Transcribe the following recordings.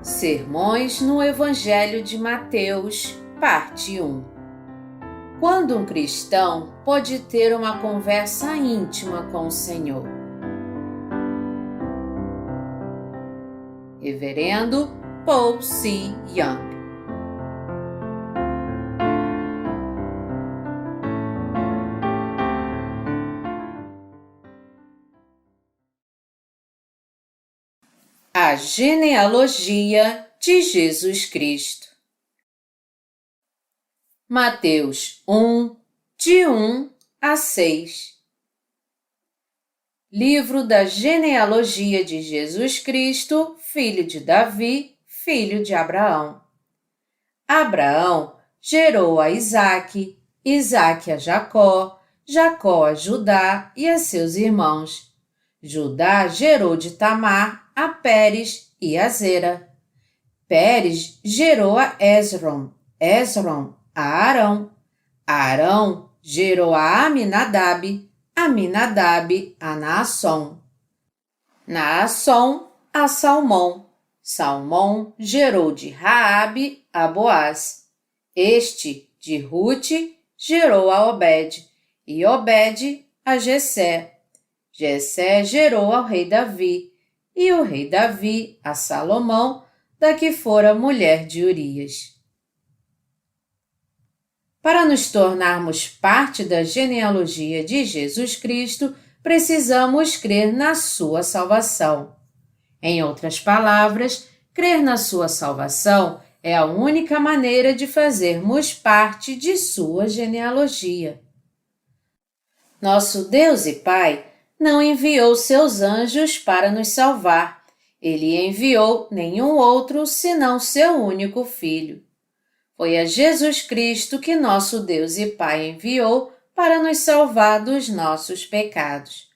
Sermões no Evangelho de Mateus, parte 1. Quando um cristão pode ter uma conversa íntima com o Senhor? Reverendo Paul C. Young. A genealogia de Jesus Cristo. Mateus 1, de 1 a 6. Livro da genealogia de Jesus Cristo, filho de Davi, filho de Abraão. Abraão gerou a Isaque, Isaque a Jacó, Jacó a Judá e a seus irmãos. Judá gerou de Tamar a Pérez e a Zera. Pérez gerou a Esrom, Esrom a Arão. Arão gerou a Aminadab, Aminadab a Naasson. Naasson a Salmão. Salmão gerou de Raabe a Boaz. Este, de Rute, gerou a Obed, e Obed a Jessé. Jessé gerou ao rei Davi, e o rei Davi a Salomão, da que fora mulher de Urias. Para nos tornarmos parte da genealogia de Jesus Cristo, precisamos crer na sua salvação. Em outras palavras, crer na sua salvação é a única maneira de fazermos parte de sua genealogia. Nosso Deus e Pai não enviou seus anjos para nos salvar. Ele enviou nenhum outro senão seu único Filho. Foi a Jesus Cristo que nosso Deus e Pai enviou para nos salvar dos nossos pecados.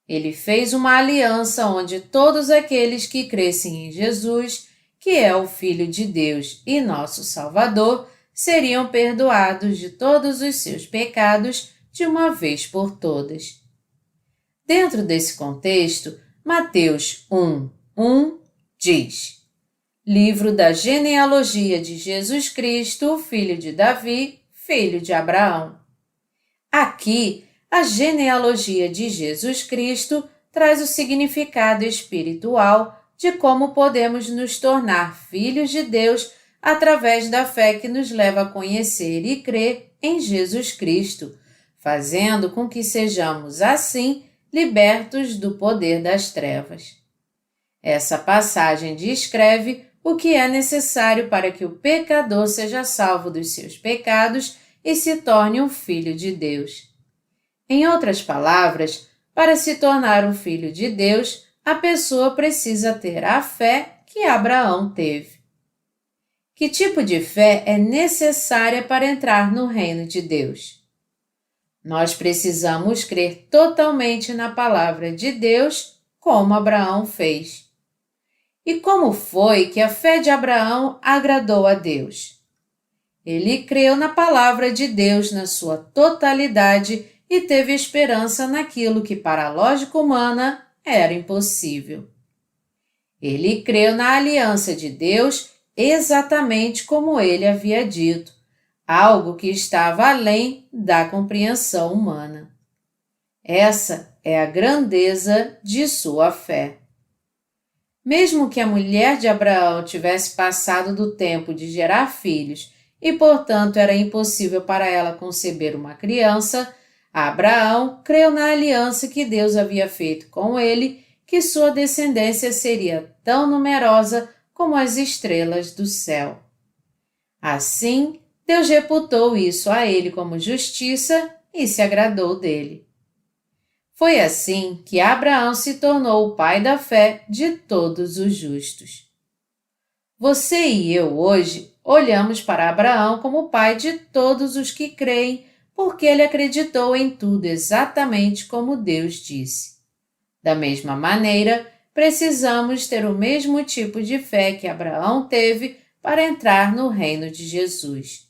Ele fez uma aliança onde todos aqueles que crescem em Jesus, que é o Filho de Deus e nosso Salvador, seriam perdoados de todos os seus pecados de uma vez por todas. Dentro desse contexto, Mateus 1 diz: Livro da genealogia de Jesus Cristo, filho de Davi, filho de Abraão. Aqui, a genealogia de Jesus Cristo traz o significado espiritual de como podemos nos tornar filhos de Deus através da fé que nos leva a conhecer e crer em Jesus Cristo, fazendo com que sejamos, assim, libertos do poder das trevas. Essa passagem descreve o que é necessário para que o pecador seja salvo dos seus pecados e se torne um filho de Deus. Em outras palavras, para se tornar um filho de Deus, a pessoa precisa ter a fé que Abraão teve. Que tipo de fé é necessária para entrar no reino de Deus? Nós precisamos crer totalmente na palavra de Deus, como Abraão fez. E como foi que a fé de Abraão agradou a Deus? Ele creu na palavra de Deus na sua totalidade e teve esperança naquilo que para a lógica humana era impossível. Ele creu na aliança de Deus exatamente como ele havia dito, algo que estava além da compreensão humana. Essa é a grandeza de sua fé. Mesmo que a mulher de Abraão tivesse passado do tempo de gerar filhos e, portanto, era impossível para ela conceber uma criança, Abraão creu na aliança que Deus havia feito com ele, que sua descendência seria tão numerosa como as estrelas do céu. Assim, Deus reputou isso a ele como justiça e se agradou dele. Foi assim que Abraão se tornou o pai da fé de todos os justos. Você e eu hoje olhamos para Abraão como o pai de todos os que creem, porque ele acreditou em tudo exatamente como Deus disse. Da mesma maneira, precisamos ter o mesmo tipo de fé que Abraão teve para entrar no reino de Jesus.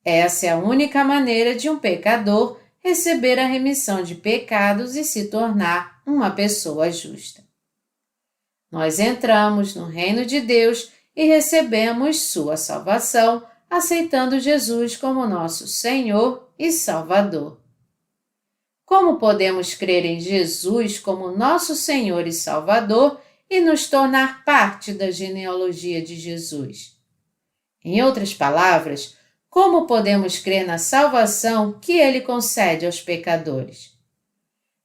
Essa é a única maneira de um pecador receber a remissão de pecados e se tornar uma pessoa justa. nós entramos no reino de Deus e recebemos sua salvação, aceitando Jesus como nosso Senhor e Salvador. Como podemos crer em Jesus como nosso Senhor e Salvador e nos tornar parte da genealogia de Jesus? Em outras palavras, como podemos crer na salvação que Ele concede aos pecadores?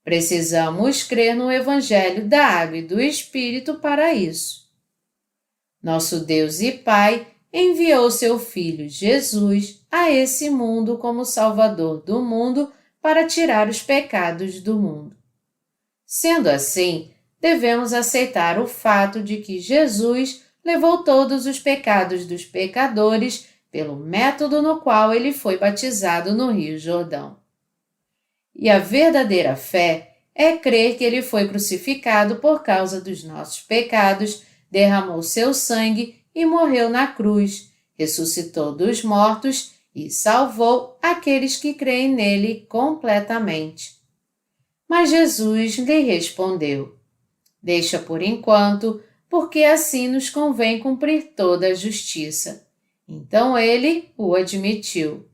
Precisamos crer no Evangelho da Água e do Espírito para isso. Nosso Deus e Pai enviou seu Filho Jesus a esse mundo como Salvador do mundo para tirar os pecados do mundo. Sendo assim, devemos aceitar o fato de que Jesus levou todos os pecados dos pecadores pelo método no qual ele foi batizado no Rio Jordão. E a verdadeira fé é crer que ele foi crucificado por causa dos nossos pecados, derramou seu sangue e morreu na cruz, ressuscitou dos mortos e salvou aqueles que creem nele completamente. Mas Jesus lhe respondeu: Deixa por enquanto, porque assim nos convém cumprir toda a justiça. Então ele o admitiu.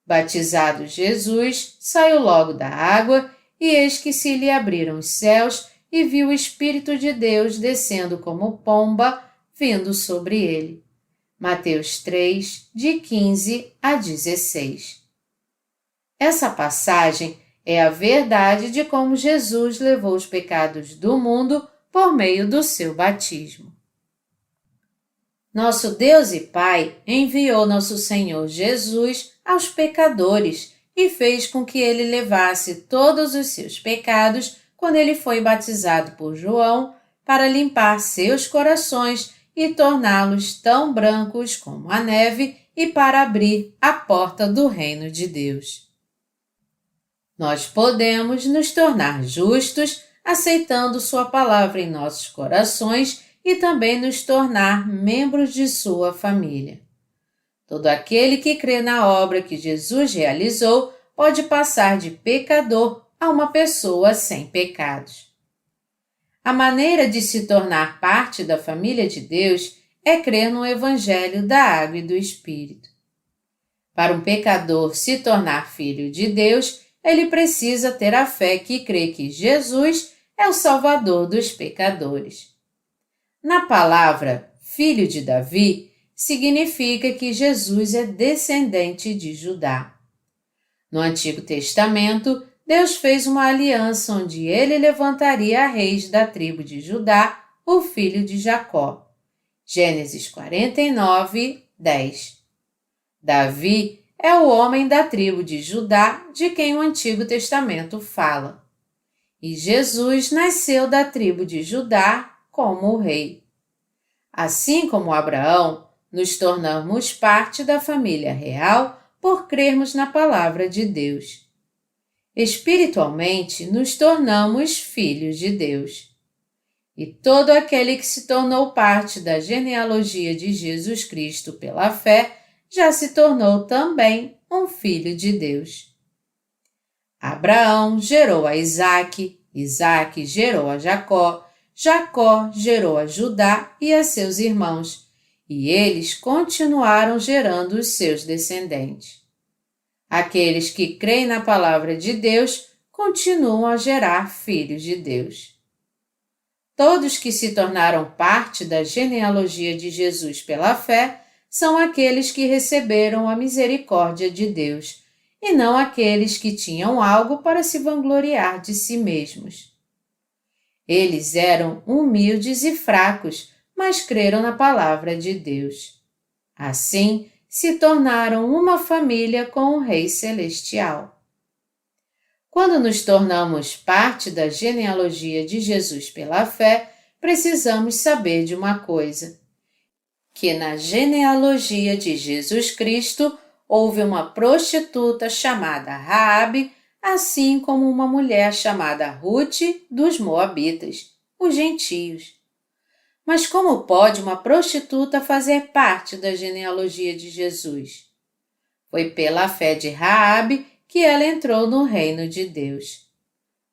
Batizado Jesus, saiu logo da água, e eis que se lhe abriram os céus, e viu o Espírito de Deus descendo como pomba, vindo sobre ele. Mateus 3, de 15 a 16. Essa passagem é a verdade de como Jesus levou os pecados do mundo por meio do seu batismo. Nosso Deus e Pai enviou nosso Senhor Jesus aos pecadores e fez com que ele levasse todos os seus pecados quando ele foi batizado por João para limpar seus corações e torná-los tão brancos como a neve e para abrir a porta do reino de Deus. Nós podemos nos tornar justos aceitando sua palavra em nossos corações e também nos tornar membros de sua família. Todo aquele que crê na obra que Jesus realizou pode passar de pecador a uma pessoa sem pecados. A maneira de se tornar parte da família de Deus é crer no Evangelho da Água e do Espírito. Para um pecador se tornar filho de Deus, ele precisa ter a fé que crê que Jesus é o Salvador dos pecadores. Na palavra filho de Davi, significa que Jesus é descendente de Judá. No Antigo Testamento, Deus fez uma aliança onde ele levantaria reis da tribo de Judá, o filho de Jacó. Gênesis 49, 10. Davi é o homem da tribo de Judá de quem o Antigo Testamento fala. E Jesus nasceu da tribo de Judá como rei. Assim como Abraão, nos tornamos parte da família real por crermos na palavra de Deus. Espiritualmente, nos tornamos filhos de Deus. E todo aquele que se tornou parte da genealogia de Jesus Cristo pela fé, já se tornou também um filho de Deus. Abraão gerou a Isaque, Isaque gerou a Jacó, Jacó gerou a Judá e a seus irmãos, e eles continuaram gerando os seus descendentes. Aqueles que creem na palavra de Deus continuam a gerar filhos de Deus. Todos que se tornaram parte da genealogia de Jesus pela fé são aqueles que receberam a misericórdia de Deus, e não aqueles que tinham algo para se vangloriar de si mesmos. Eles eram humildes e fracos, mas creram na palavra de Deus. Assim, se tornaram uma família com o Rei Celestial. Quando nos tornamos parte da genealogia de Jesus pela fé, precisamos saber de uma coisa: que na genealogia de Jesus Cristo houve uma prostituta chamada Raabe, assim como uma mulher chamada Ruth dos Moabitas, os gentios. Mas como pode uma prostituta fazer parte da genealogia de Jesus? Foi pela fé de Raabe que ela entrou no reino de Deus.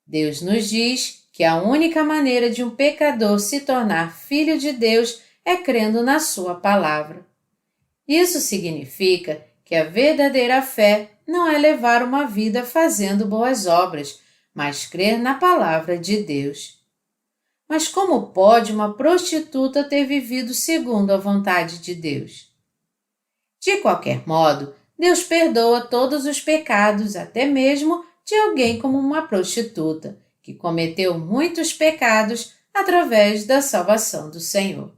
Deus nos diz que a única maneira de um pecador se tornar filho de Deus é crendo na sua palavra. Isso significa que a verdadeira fé não é levar uma vida fazendo boas obras, mas crer na palavra de Deus. Mas como pode uma prostituta ter vivido segundo a vontade de Deus? De qualquer modo, Deus perdoa todos os pecados, até mesmo de alguém como uma prostituta, que cometeu muitos pecados através da salvação do Senhor.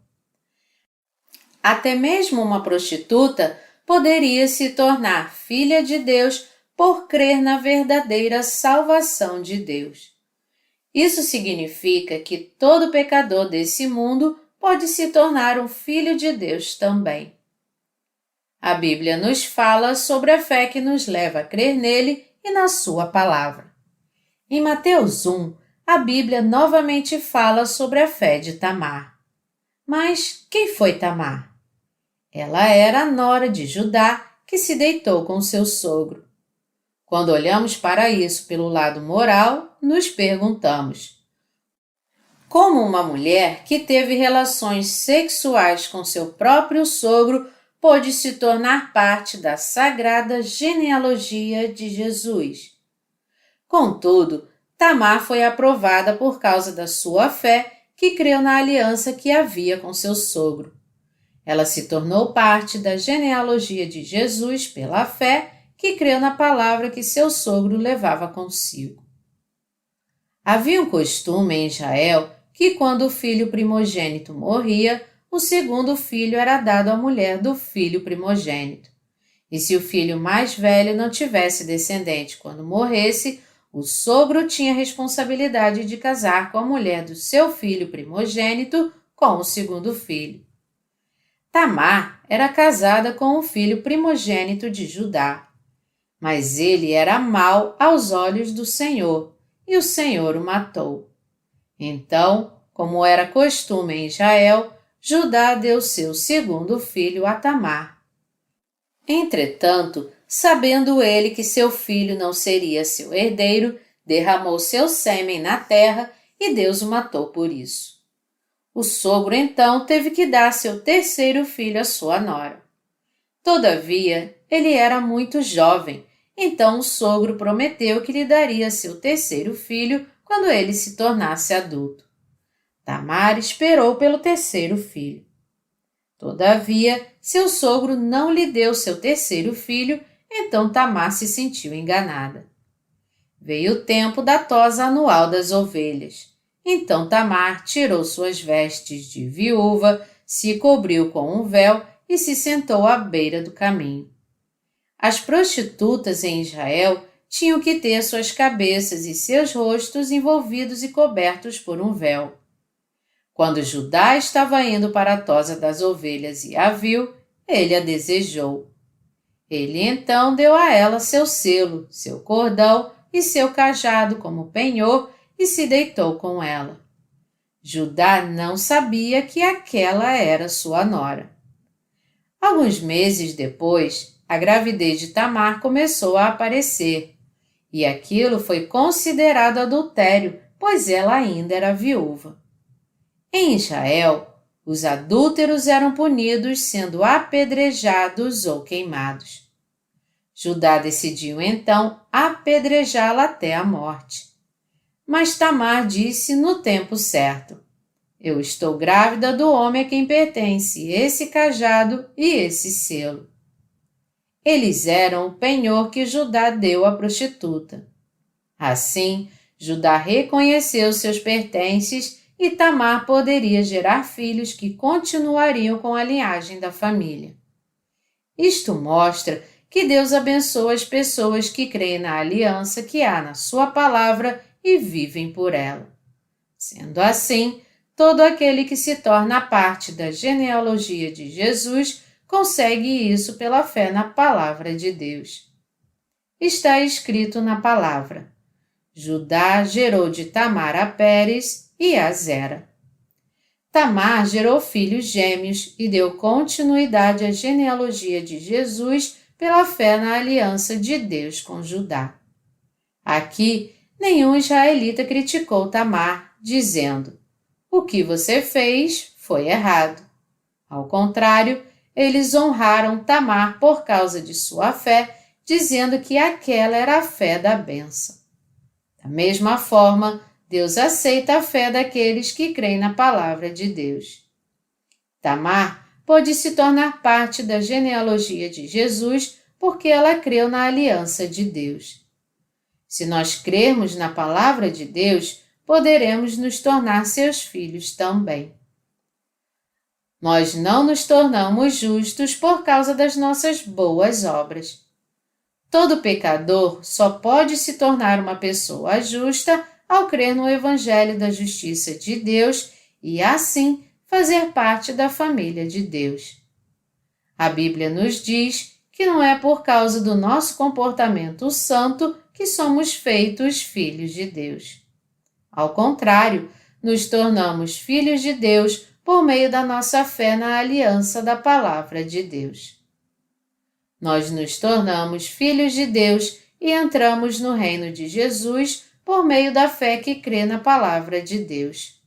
Até mesmo uma prostituta poderia se tornar filha de Deus por crer na verdadeira salvação de Deus. Isso significa que todo pecador desse mundo pode se tornar um filho de Deus também. A Bíblia nos fala sobre a fé que nos leva a crer nele e na sua palavra. Em Mateus 1, a Bíblia novamente fala sobre a fé de Tamar. Mas quem foi Tamar? Ela era a nora de Judá que se deitou com seu sogro. Quando olhamos para isso pelo lado moral, nos perguntamos: como uma mulher que teve relações sexuais com seu próprio sogro pôde se tornar parte da sagrada genealogia de Jesus? Contudo, Tamar foi aprovada por causa da sua fé, que creu na aliança que havia com seu sogro. Ela se tornou parte da genealogia de Jesus pela fé, que creu na palavra que seu sogro levava consigo. Havia um costume em Israel que, quando o filho primogênito morria, o segundo filho era dado à mulher do filho primogênito. E se o filho mais velho não tivesse descendente quando morresse, o sogro tinha a responsabilidade de casar com a mulher do seu filho primogênito com o segundo filho. Tamar era casada com o filho primogênito de Judá, mas ele era mau aos olhos do Senhor, e o Senhor o matou. Então, como era costume em Israel, Judá deu seu segundo filho a Tamar. Entretanto, sabendo ele que seu filho não seria seu herdeiro, derramou seu sêmen na terra e Deus o matou por isso. O sogro então teve que dar seu terceiro filho à sua nora. Todavia, ele era muito jovem, então o sogro prometeu que lhe daria seu terceiro filho quando ele se tornasse adulto. Tamar esperou pelo terceiro filho. Todavia, seu sogro não lhe deu seu terceiro filho, então Tamar se sentiu enganada. Veio o tempo da tosa anual das ovelhas. Então Tamar tirou suas vestes de viúva, se cobriu com um véu e se sentou à beira do caminho. As prostitutas em Israel tinham que ter suas cabeças e seus rostos envolvidos e cobertos por um véu. Quando Judá estava indo para a tosa das ovelhas e a viu, ele a desejou. Ele então deu a ela seu selo, seu cordão e seu cajado como penhor e se deitou com ela. Judá não sabia que aquela era sua nora. Alguns meses depois, a gravidez de Tamar começou a aparecer, e aquilo foi considerado adultério, pois ela ainda era viúva. Em Israel, os adúlteros eram punidos sendo apedrejados ou queimados. Judá decidiu então apedrejá-la até a morte. Mas Tamar disse no tempo certo: eu estou grávida do homem a quem pertence esse cajado e esse selo. Eles eram o penhor que Judá deu à prostituta. Assim, Judá reconheceu seus pertences e Tamar poderia gerar filhos que continuariam com a linhagem da família. Isto mostra que Deus abençoa as pessoas que creem na aliança que há na sua palavra e vivem por ela. Sendo assim, todo aquele que se torna parte da genealogia de Jesus consegue isso pela fé na palavra de Deus. Está escrito na palavra: Judá gerou de Tamar a Pérez e a Zera. Tamar gerou filhos gêmeos e deu continuidade à genealogia de Jesus pela fé na aliança de Deus com Judá. Aqui, nenhum israelita criticou Tamar, dizendo: "O que você fez foi errado." Ao contrário, eles honraram Tamar por causa de sua fé, dizendo que aquela era a fé da bênção. Da mesma forma, Deus aceita a fé daqueles que creem na palavra de Deus. Tamar pôde se tornar parte da genealogia de Jesus porque ela creu na aliança de Deus. Se nós crermos na palavra de Deus, poderemos nos tornar seus filhos também. Nós não nos tornamos justos por causa das nossas boas obras. Todo pecador só pode se tornar uma pessoa justa ao crer no Evangelho da Justiça de Deus e, assim, fazer parte da família de Deus. A Bíblia nos diz que não é por causa do nosso comportamento santo que somos feitos filhos de Deus. Ao contrário, nos tornamos filhos de Deus por meio da nossa fé na aliança da palavra de Deus. Nós nos tornamos filhos de Deus e entramos no reino de Jesus por meio da fé que crê na palavra de Deus.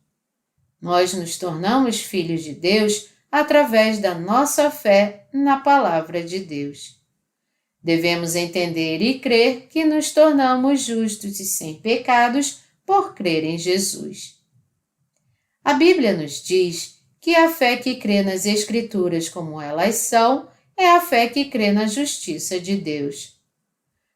Nós nos tornamos filhos de Deus através da nossa fé na palavra de Deus. Devemos entender e crer que nos tornamos justos e sem pecados por crer em Jesus. A Bíblia nos diz que a fé que crê nas Escrituras como elas são é a fé que crê na justiça de Deus.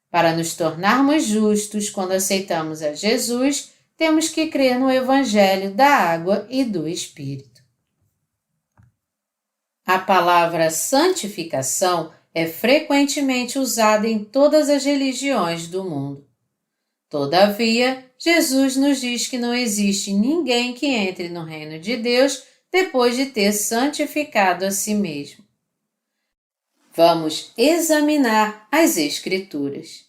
Para nos tornarmos justos quando aceitamos a Jesus, temos que crer no Evangelho da água e do Espírito. A palavra santificação é frequentemente usada em todas as religiões do mundo. Todavia, Jesus nos diz que não existe ninguém que entre no reino de Deus depois de ter santificado a si mesmo. Vamos examinar as Escrituras.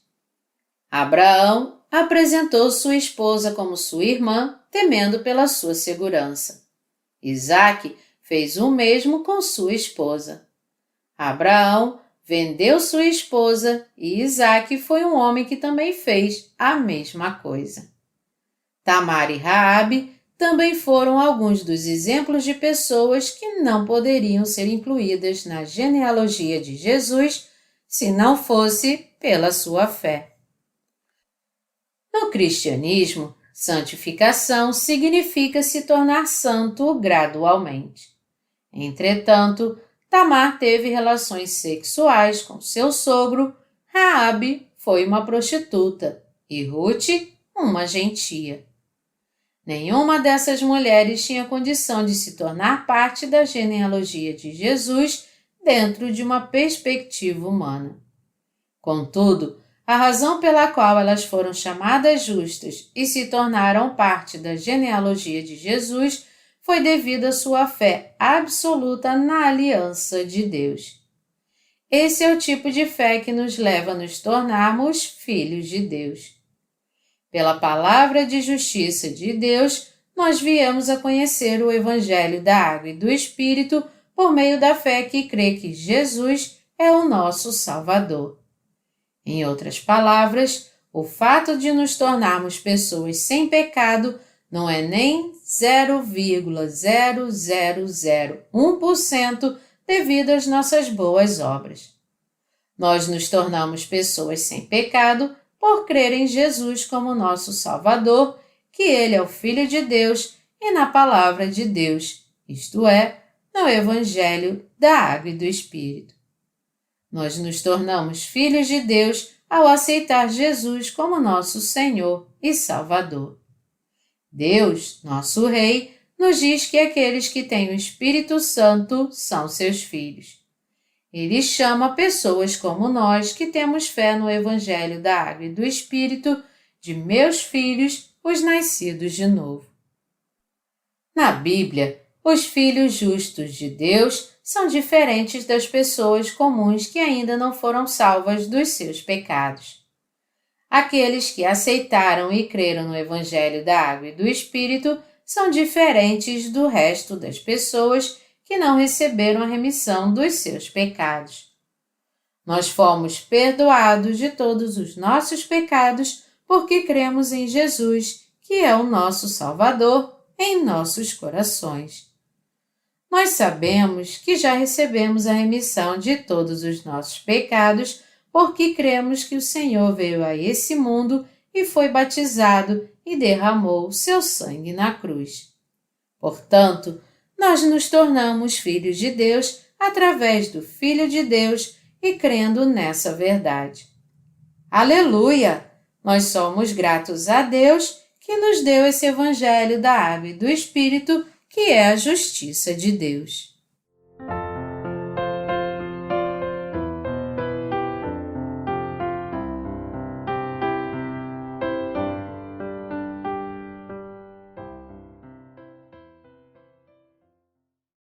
Abraão apresentou sua esposa como sua irmã, temendo pela sua segurança. Isaque fez o mesmo com sua esposa. Abraão vendeu sua esposa e Isaque foi um homem que também fez a mesma coisa. Tamar e Raabe também foram alguns dos exemplos de pessoas que não poderiam ser incluídas na genealogia de Jesus se não fosse pela sua fé. No cristianismo, santificação significa se tornar santo gradualmente. Entretanto, Tamar teve relações sexuais com seu sogro, Raabe foi uma prostituta e Ruth uma gentia. Nenhuma dessas mulheres tinha condição de se tornar parte da genealogia de Jesus dentro de uma perspectiva humana. Contudo, a razão pela qual elas foram chamadas justas e se tornaram parte da genealogia de Jesus foi devido à sua fé absoluta na aliança de Deus. Esse é o tipo de fé que nos leva a nos tornarmos filhos de Deus. Pela palavra de justiça de Deus, nós viemos a conhecer o Evangelho da Água e do Espírito por meio da fé que crê que Jesus é o nosso Salvador. Em outras palavras, o fato de nos tornarmos pessoas sem pecado não é nem 0,0001% devido às nossas boas obras. Nós nos tornamos pessoas sem pecado por crer em Jesus como nosso Salvador, que Ele é o Filho de Deus e na Palavra de Deus, isto é, no Evangelho da Água e do Espírito. Nós nos tornamos filhos de Deus ao aceitar Jesus como nosso Senhor e Salvador. Deus, nosso Rei, nos diz que aqueles que têm o Espírito Santo são seus filhos. Ele chama pessoas como nós que temos fé no Evangelho da Água e do Espírito de meus filhos, os nascidos de novo. Na Bíblia, os filhos justos de Deus são diferentes das pessoas comuns que ainda não foram salvas dos seus pecados. Aqueles que aceitaram e creram no Evangelho da Água e do Espírito são diferentes do resto das pessoas que não receberam a remissão dos seus pecados. Nós fomos perdoados de todos os nossos pecados porque cremos em Jesus, que é o nosso Salvador, em nossos corações. Nós sabemos que já recebemos a remissão de todos os nossos pecados, porque cremos que o Senhor veio a esse mundo e foi batizado e derramou seu sangue na cruz. Portanto, nós nos tornamos filhos de Deus através do Filho de Deus e crendo nessa verdade. Aleluia! Nós somos gratos a Deus que nos deu esse Evangelho da Água e do Espírito, que é a justiça de Deus.